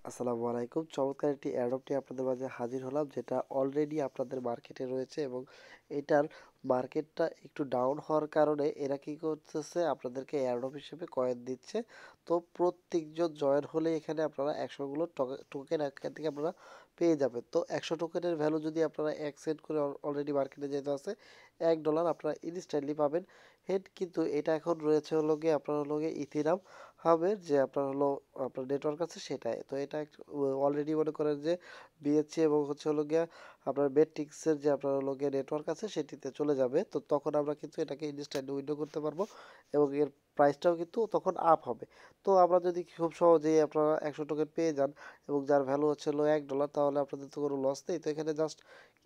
আসসালামু আলাইকুম। চমৎকার একটি অ্যাডপ্ট নিয়ে আপনাদের মাঝে হাজির হলাম, যেটা অলরেডি আপনাদের মার্কেটে রয়েছে এবং এটার মার্কেটটা একটু ডাউন হওয়ার কারণে এরা কি করতেছে, আপনাদেরকে অ্যাডপ্ট হিসেবে কয়েন দিচ্ছে। তো প্রত্যেকজন জয়েন হলে এখানে আপনারা 100 গুলো টোকেন এখান থেকে আপনারা পেয়ে যাবেন। তো 100 টোকেনের ভ্যালু যদি আপনারা 1 সেন্ট করে অলরেডি মার্কেটে যেতে আছে, $1 আপনারা ইনস্ট্যান্টলি পাবেন। কিন্তু এটা এখন রয়েছে হলো গিয়ে আপনার হলো গিয়ে ইথিরাম হবে, যে আপনার হলো আপনার নেটওয়ার্ক আছে সেটাই। তো এটা অলরেডি মনে করেন যে বিএসসি এবং হচ্ছে হলো গিয়া আপনার বেট্রিক্সের যে আপনার হলো গিয়া নেটওয়ার্ক আছে সেটিতে চলে যাবে। তো তখন আমরা কিন্তু এটাকে ইনস্ট্যান্ট উইন্ডো করতে পারবো এবং এর প্রাইসটাও কিন্তু তখন আপ হবে। তো আমরা যদি খুব সহজেই আপনারা 100 টোকেন পেয়ে যান এবং যার ভ্যালু হচ্ছে হলো $1, তাহলে আপনাদের তো কোনো লস নেই। তো এখানে জাস্ট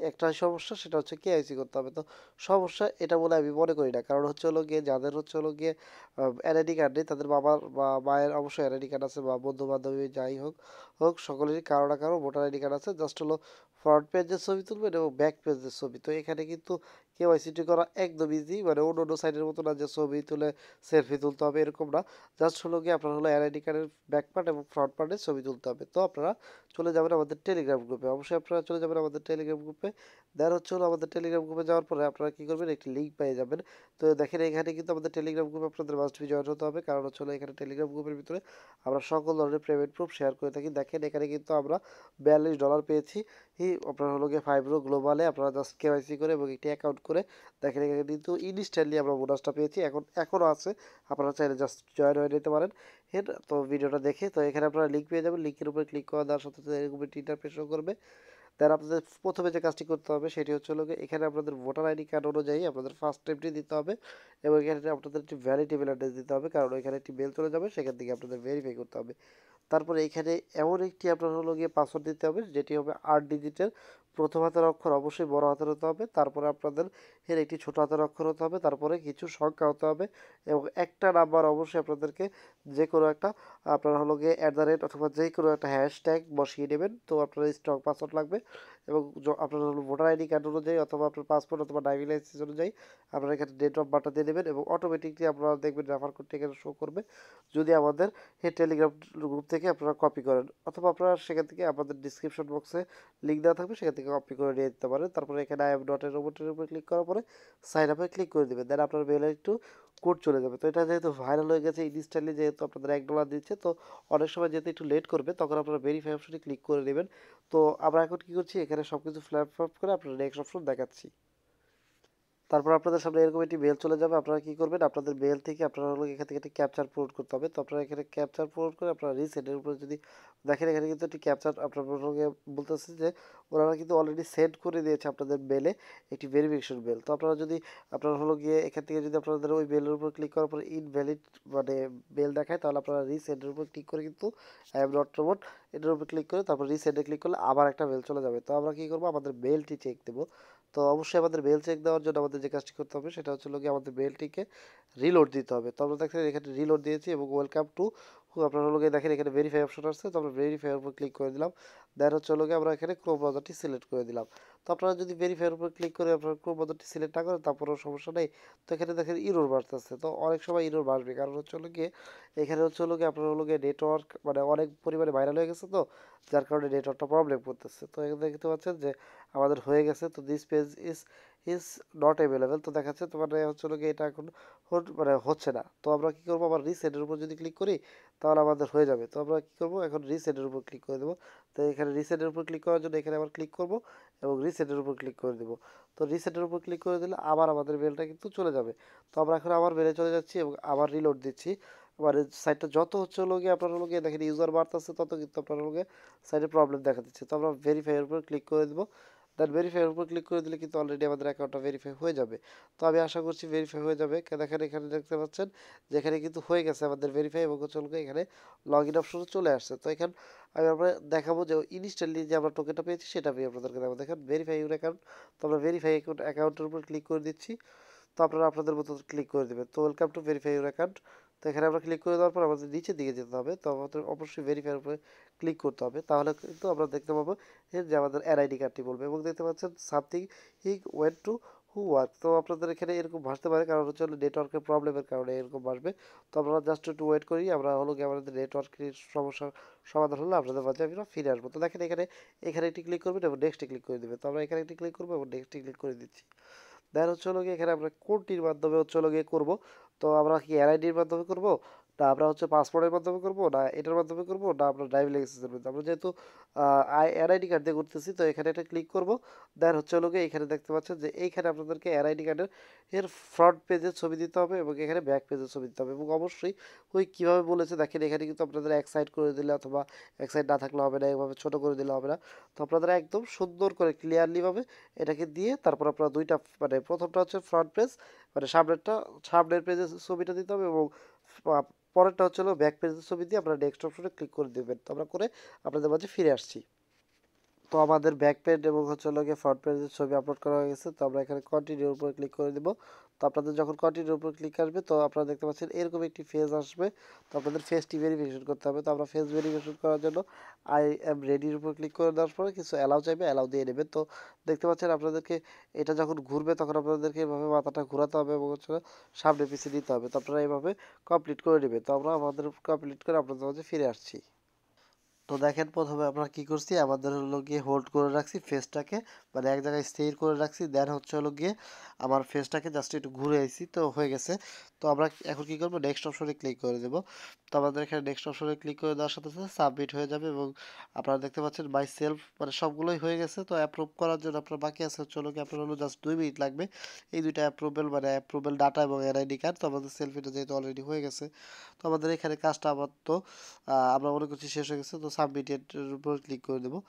একটাই সমস্যা, সেটা হচ্ছে কেওয়াইসি করতে হবে। তো সমস্যা এটা বলে আমি মনে করি না, কারণ হচ্ছে হলো গিয়ে যাদের হচ্ছে হলো গিয়ে এনআইডি কার্ড নেই, তাদের বাবার বা মায়ের অবশ্যই এনআইডি কার্ড আছে, বা বন্ধু বান্ধবী যাই হোক হোক সকলেরই কারো না কারো ভোটার আইডি কার্ড আছে। জাস্ট হলো ফ্রন্ট পেজের ছবি তুলবেন এবং ব্যাক পেজের ছবি। তো এখানে কিন্তু কেওয়াইসিটি করা একদম ইজি, মানে অন্য অন্য সাইডের মতো না যে ছবি তুলে সেলফি তুলতে হবে, এরকম না। জাস্ট হলো গিয়ে আপনার হলো এনআইডি কার্ডের ব্যাক পার্ট এবং ফ্রন্ট পার্টের ছবি তুলতে হবে। তো আপনারা চলে যাবেন আমাদের টেলিগ্রাম গ্রুপে, অবশ্যই আপনারা চলে যাবেন আমাদের টেলিগ্রাম গ্রুপে। দেন হচ্ছে হলো আমাদের টেলিগ্রাম গ্রুপে যাওয়ার পরে আপনারা কী করবেন, একটি লিঙ্ক পেয়ে যাবেন। তো দেখেন এখানে কিন্তু আমাদের টেলিগ্রাম গ্রুপে আপনাদের মাস্ট বি জয়েন হতে হবে, কারণ হচ্ছে হলো এখানে টেলিগ্রাম গ্রুপের ভিতরে আমরা সকল ধরনের পেমেন্ট প্রুফ শেয়ার করে থাকি। দেখেন এখানে কিন্তু আমরা $42 পেয়েছি। আপনার হলো গিয়ে 5 গ্লোবালে আপনারা জাস্ট কেওয়াইসি করে এবং একটি অ্যাকাউন্ট করে দেখেন এখানে কিন্তু ইনস্ট্যান্টলি আমরা বোনাসটা পেয়েছি। এখনও আছে, আপনারা চাইলে জাস্ট জয়েন হয়ে নিতে পারেন। তো ভিডিওটা দেখে তো এখানে আপনারা লিঙ্ক পেয়ে যাবেন, লিঙ্কের উপরে ক্লিক করে দেওয়ার সাথে সাথে এরকম একটি ইন্টারফেস শো করবে। দেন আপনাদের প্রথমে যে কাজটি করতে হবে সেটি হচ্ছে হলো গিয়ে এখানে আপনাদের ভোটার আইডি কার্ড অনুযায়ী আপনাদের ফার্স্ট নেমটি দিতে হবে এবং এখানে আপনাদের একটি ভ্যালিড ইমেল অ্যাড্রেস দিতে হবে, কারণ এখানে একটি মেল চলে যাবে, সেখান থেকে আপনাদের ভেরিফাই করতে হবে। তারপরে এখানে এমন একটি আপনার হলো গিয়ে পাসওয়ার্ড দিতে হবে, যেটি হবে 8 ডিজিটের। প্রথম হাতের অক্ষর অবশ্যই বড় হাতের হতে হবে, তারপরে আপনাদের এর একটি ছোট হাতের অক্ষর হতে হবে, তারপরে কিছু সংখ্যা হতে হবে এবং একটা নাম্বার অবশ্যই আপনাদেরকে যে কোনো একটা আপনার হলো গিয়ে অথবা যে কোনো একটা হ্যাশট্যাগ বসিয়ে নেবেন। তো আপনার স্ট্রং পাসওয়ার্ড লাগবে এবং আপনার হলো ভোটার আইডি কার্ড অনুযায়ী অথবা আপনার পাসপোর্ট অথবা ড্রাইভিং লাইসেন্স অনুযায়ী আপনারা এখানে ডেট অফ বার্থটা দিয়ে দেবেন এবং অটোমেটিকলি আপনারা দেখবেন রেফার কোডটি এখানে শো করবে। যদি আমাদের এই টেলিগ্রাম গ্রুপ থেকে আপনারা কপি করেন, অথবা আপনারা সেখান থেকে আমাদের ডিসক্রিপশন বক্সে লিঙ্ক দেওয়া থাকবে, সেখান থেকে কপি করে নিয়ে যেতে পারেন। তারপরে এখানে আই এম ডট এর রোবটের উপরে ক্লিক করার পরে সাইন আপে ক্লিক করে দেবেন। দেন আপনার মেলে একটু কোড চলে যাবে। তো এটা যেহেতু ভাইরাল হয়ে গেছে ইনস্ট্যান্টলি, যেহেতু আপনাদের $1 দিচ্ছে, তো অনেক সময় যেহেতু একটু লেট করবে, তখন আপনারা ভেরিফাই অপশনে ক্লিক করে নেবেন। তো আমরা এখন কী করছি, এখানে সব কিছু ফ্ল্যাপ করে আপনার নেক্সট অপশন দেখাচ্ছি। তারপর আপনাদের সামনে এরকম একটি মেল চলে যাবে। আপনারা কি করবেন, আপনাদের মেল থেকে আপনারা হলো এখান থেকে একটি ক্যাপচার আপলোড করতে হবে। তো আপনারা এখানে ক্যাপচার আপলোড করে আপনারা রিসেন্ডের উপরে যদি দেখেন, এখানে কিন্তু একটি ক্যাপচার আপনার বলতেছে যে ওনারা কিন্তু অলরেডি সেন্ড করে দিয়েছে আপনাদের মেলে একটি ভেরিফিকেশন মেল। তো আপনারা যদি আপনার হলো গিয়ে এখান থেকে যদি আপনাদের ওই মেলের উপর ক্লিক করার পর ইনভ্যালিড মানে মেল দেখায়, তাহলে আপনারা রিসেন্ডের উপর ক্লিক করে কিন্তু আই এম নট রোবট এটার উপর ক্লিক করে তারপর রিসেন্ডে ক্লিক করলে আবার একটা মেল চলে যাবে। তো আমরা কি করবো, আমাদের মেলটি চেক দেবো। তো অবশ্যই আমাদের মেল চেক দেওয়ার জন্য আমাদের যে কাজটি করতে হবে সেটা হচ্ছে গিয়ে আমাদের মেলটিকে রিলোড দিতে হবে। তো আমরা দেখেন এখানে রিলোড দিয়েছি এবং ওয়েলকাম টু আপনার হলো গিয়ে দেখেন এখানে ভেরিফাই অপশন আছে। তো আমরা ভেরিফাইয়ের উপর ক্লিক করে দিলাম। দেন হচ্ছে হলো গিয়ে আমরা এখানে ক্রোম ব্রাউজারটি সিলেক্ট করে দিলাম। তো আপনারা যদি ভেরিফাইয়ের উপর ক্লিক করে আপনার ক্রোম ব্রাউজারটি সিলেক্ট না করেন, তারপরেও সমস্যা নেই। তো এখানে দেখেন ইরোর বাড়তেছে, তো অনেক সময় ইরোর বাড়বে, কারণ হচ্ছে হলো গিয়ে এখানে হচ্ছে হলো গিয়ে আপনার হলো গিয়ে নেটওয়ার্ক মানে অনেক পরিমাণে ভাইরাল হয়ে গেছে, তো যার কারণে নেটওয়ার্কটা প্রবলেম করতেছে। তো এখানে দেখতে পাচ্ছেন যে আমাদের হয়ে গেছে। তো this page is not available, তো দেখাচ্ছে তো মানে হচ্ছে হলো গিয়ে এটা এখন মানে হচ্ছে না। তো আমরা কী করবো, আবার রিসেটের উপর যদি ক্লিক করি তাহলে আমাদের হয়ে যাবে। তো আমরা কী করবো, এখন রিসেটের উপর ক্লিক করে দেবো। তো এখানে রিসেটের উপর ক্লিক করার জন্য এখানে আবার ক্লিক করবো এবং রিসেটের উপর ক্লিক করে দেবো। তো রিসেটের উপর ক্লিক করে দিলে আবার আমাদের মেলটা কিন্তু চলে যাবে। তো আমরা এখন আবার মেলে চলে যাচ্ছি এবং আবার রিলোড দিচ্ছি। মানে সাইটটা যত হচ্ছে হলো গিয়ে আপনার হলো গিয়ে দেখেন ইউজার বাড়তেছে, তত কিন্তু আপনার হলো গিয়ে সাইটে প্রবলেম দেখা দিচ্ছে। তো আমরা ভেরিফাইয়ের উপর ক্লিক করে দেবো। দেন ভেরিফাইয়ের উপর ক্লিক করে দিলে কিন্তু অলরেডি আমাদের অ্যাকাউন্টটা ভেরিফাই হয়ে যাবে। তো আমি আশা করছি ভেরিফাই হয়ে যাবে। দেখেন এখানে দেখতে পাচ্ছেন যে এখানে কিন্তু হয়ে গেছে আমাদের ভেরিফাই এবং হচ্ছে এখানে লগ ইন অপশনও চলে আসছে। তো এখানে আমি আমরা দেখাবো যে ইনস্ট্যান্টলি যে আমরা টোকেনটা পেয়েছি সেটা আমি আপনাদেরকে দেখাবো। দেখেন ভেরিফাই ইউর অ্যাকাউন্ট। তো আমরা ভেরিফাই অ্যাকাউন্টের উপর ক্লিক করে দিচ্ছি। তো আপনারা আপনাদের মতো ক্লিক করে দেবেন। তো welcome to verify your account. তো এখানে আমরা ক্লিক করে দেওয়ার পর আমাদের নিচের দিকে যেতে হবে। তো আমাদের অবশ্যই ভেরিফাইয়ের উপরে ক্লিক করতে হবে, তাহলে কিন্তু আমরা দেখতে পাবো যে আমাদের এনআইডি কার্ডটি বলবে এবং দেখতে পাচ্ছেন something he went to who work. তো আপনাদের এখানে এরকম ভাসতে পারে, কারণ হচ্ছে হলো নেটওয়ার্কের প্রবলেমের কারণে এরকম ভাসবে। তো আমরা জাস্ট একটু ওয়েট করি, আমরা হলো গিয়ে আমাদের নেটওয়ার্কের সমস্যার সমাধান হলে আপনাদের মাঝে আমরা ফিরে আসবো। তো দেখেন এখানে এখানে একটি ক্লিক করবেন এবং নেক্সটে ক্লিক করে দেবেন। তো আমরা এখানে একটি ক্লিক করবো এবং নেক্সটে ক্লিক করে দিচ্ছি। দেন হচ্ছে হলো গিয়ে এখানে আমরা কোনটির মাধ্যমে হচ্ছে হলো গিয়ে করবো। তো আমরা কি এনআইডির মাধ্যমে করবো, না আমরা হচ্ছে পাসপোর্টের মাধ্যমে করবো, না এটার মাধ্যমে করবো, না আমরা ড্রাইভিং লাইসেন্সের মাধ্যমে। আমরা যেহেতু এনআইডি কার্ড দিয়ে করতেছি, তো এখানে একটা ক্লিক করবো। দেন হচ্ছে হলো গিয়ে এখানে দেখতে পাচ্ছেন যে এইখানে আপনাদেরকে এনআইডি কার্ডের ফ্রন্ট পেজের ছবি দিতে হবে এবং এখানে ব্যাক পেজের ছবি দিতে হবে। এবং অবশ্যই ওই কীভাবে বলেছে দেখেন, এখানে কিন্তু আপনাদের এক সাইড করে দিলে অথবা এক সাইড না থাকলে হবে না, এভাবে ছোট করে দিলে হবে না। তো আপনারা একদম সুন্দর করে ক্লিয়ারলি ভাবে এটাকে দিয়ে তারপর আপনারা দুইটা, মানে প্রথমটা হচ্ছে ফ্রন্ট পেজ, মানে সামনের পেজের ছবিটা দিতে হবে এবং পরেরটা হচ্ছে হলো ব্যাক পেজের ছবি দিয়ে আপনারা নেক্সট অপশনে ক্লিক করে দেবেন। তো আমরা করে আপনাদের মাঝে ফিরে আসছি। তো আমাদের ব্যাক পেজ এবং হচ্ছে হলো গিয়ে ফ্রন্ট পেজের ছবি আপলোড করা হয়ে গেছে। তো আমরা এখানে কন্টিনিউর উপরে ক্লিক করে দিব। তো আপনাদের যখন কন্টিনিউর উপর ক্লিক আসবে, তো আপনারা দেখতে পাচ্ছেন এরকম একটি ফেজ আসবে। তো আপনাদের ফেজটি ভেরিফিকেশন করতে হবে। তো আমরা ফেজ ভেরিফিকেশন করার জন্য আই এম রেডির উপর ক্লিক করে দেওয়ার পরে কিছু অ্যালাউ চাইবে, অ্যালাউ দিয়ে নেবেন। তো দেখতে পাচ্ছেন আপনাদেরকে এটা যখন ঘুরবে তখন আপনাদেরকে এভাবে মাথাটা ঘোরাতে হবে এবং হচ্ছে সামনে পিছিয়ে দিতে হবে। তো আপনারা এইভাবে কমপ্লিট করে নেবেন। তো আমরা আমাদের কমপ্লিট করে আপনাদের মাঝে ফিরে আসছি। তো দেখেন প্রথমে আমরা কি করছি, আমাদের হলো গিয়ে হোল্ড করে রাখছি ফেসটাকে, মানে এক জায়গায় স্থির করে রাখছি। দেন হচ্ছে হলো গিয়ে আমার ফেসটাকে জাস্ট একটু ঘুরে আইছি, তো হয়ে গেছে। তো আমরা এখন কি করবো, নেক্সট অপশনে ক্লিক করে দেবো। তো আমাদের এখানে নেক্সট অপশনে ক্লিক করে দেওয়ার সাথে সাথে সাবমিট হয়ে যাবে এবং আপনারা দেখতে পাচ্ছেন বাই সেলফ, মানে সবগুলোই হয়ে গেছে। তো অ্যাপ্রুভ করার জন্য আপনার বাকি আছে হচ্ছে হলো গিয়ে আপনার হলো জাস্ট 2 মিনিট লাগবে এই দুইটা অ্যাপ্রুভেল, মানে অ্যাপ্রুভেল ডাটা এবং এনআইডি কার্ড। তো আমাদের সেলফিটা যেহেতু অলরেডি হয়ে গেছে, তো আমাদের এখানে কাজটা আবার তো আমরা মনে করছি শেষ হয়ে গেছে। তো সাবমিটেড এর উপর ক্লিক করে দেবো।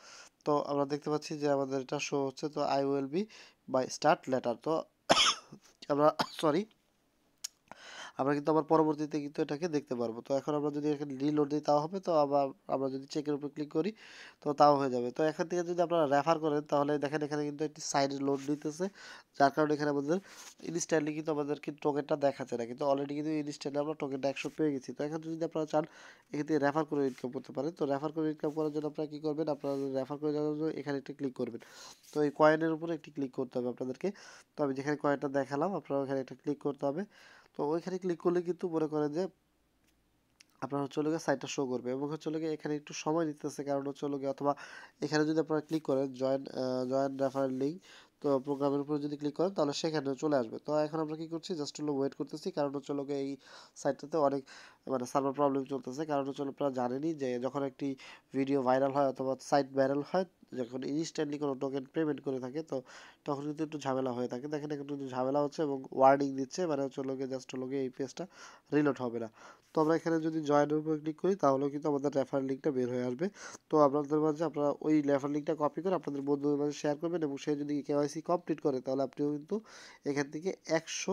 তো আমরা দেখতে পাচ্ছি যে আমাদের এটা শো হচ্ছে। তো I will be by start later. তো আমরা সরি আমরা কিন্তু আবার পরবর্তীতে কিন্তু এটাকে দেখতে পারবো। তো এখন আমরা যদি এখানে রিলোড দিই তাও হবে। তো আবার আমরা যদি চেকের উপর ক্লিক করি তো তাও হয়ে যাবে। তো এখান থেকে যদি আপনারা রেফার করেন তাহলে দেখেন এখানে কিন্তু একটি সাইডে লোড নিতেছে, যার কারণে এখানে আমাদের ইনস্ট্যান্টলি কিন্তু আমাদের কিন্তু টোকেনটা দেখাচ্ছে না, কিন্তু অলরেডি কিন্তু ইনস্ট্যান্টলি আমরা টোকেনটা 100 পেয়ে গেছি। তো এখন যদি আপনারা চান এখান থেকে রেফার করে ইনকাম করতে পারেন। তো রেফার করে ইনকাম করার জন্য আপনারা কী করবেন, আপনারা রেফার করে যাওয়ার জন্য এখানে একটি ক্লিক করবেন। তো এই কয়েনের উপরে একটি ক্লিক করতে হবে আপনাদেরকে। তো আমি যেখানে কয়েনটা দেখালাম আপনারা ওখানে একটা ক্লিক করতে হবে। তো ওইখানে ক্লিক করলে কিন্তু মনে করেন যে আপনার হচ্ছে হলো গিয়ে সাইটটা শো করবে এবং হচ্ছে হলো গিয়ে এখানে একটু সময় নিতেছে, কারণ হচ্ছে হলো গিয়ে অথবা এখানে যদি আপনারা ক্লিক করেন জয়েন রেফারেল লিঙ্ক, তো প্রোগ্রামের উপর যদি ক্লিক করেন তাহলে সেখানে চলে আসবে। তো এখন আমরা কি করছি, জাস্ট হলো ওয়েট করতেছি, কারণ হচ্ছে হলো গিয়ে এই সাইটটাতে অনেক মানে সার্ভার প্রবলেম চলতেছে। কারণ হচ্ছে হলো আপনারা জানেনই যে যখন একটি ভিডিও ভাইরাল হয় অথবা সাইট ভাইরাল হয়, যখন ইনস্ট্যান্টলি কোনো টোকেন পেমেন্ট করে থাকে, তো তখন কিন্তু একটু ঝামেলা হয়ে থাকে। দেখেন একটু ঝামেলা হচ্ছে এবং ওয়ার্নিং দিচ্ছে, মানে হচ্ছে হলো গিয়ে জাস্ট হলো গিয়ে এই পেজটা রিলোড হবে না। তো আমরা এখানে যদি জয়েনের উপর ক্লিক করি তাহলেও কিন্তু আমাদের রেফার লিঙ্কটা বের হয়ে আসবে। তো আপনাদের মাঝে আপনারা ওই রেফার লিঙ্কটা কপি করে আপনাদের বন্ধুদের মাঝে শেয়ার করবেন এবং সে যদি কেওয়াইসি কমপ্লিট করে তাহলে আপনিও কিন্তু এখান থেকে 100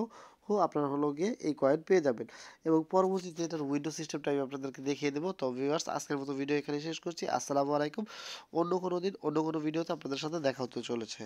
আপনার হলো গিয়ে এই কয়েন পেয়ে যাবেন। এবং পরবর্তীতে এটার উইন্ডো সিস্টেমটা আমি আপনাদেরকে দেখিয়ে দেবো। তো ভিউয়ার্স, আজকের মতো ভিডিও এখানে শেষ করছি। আসসালামু আলাইকুম। অন্য কোনো দিন অন্য কোনো ভিডিওতে আপনাদের সাথে দেখা হতে চলেছে।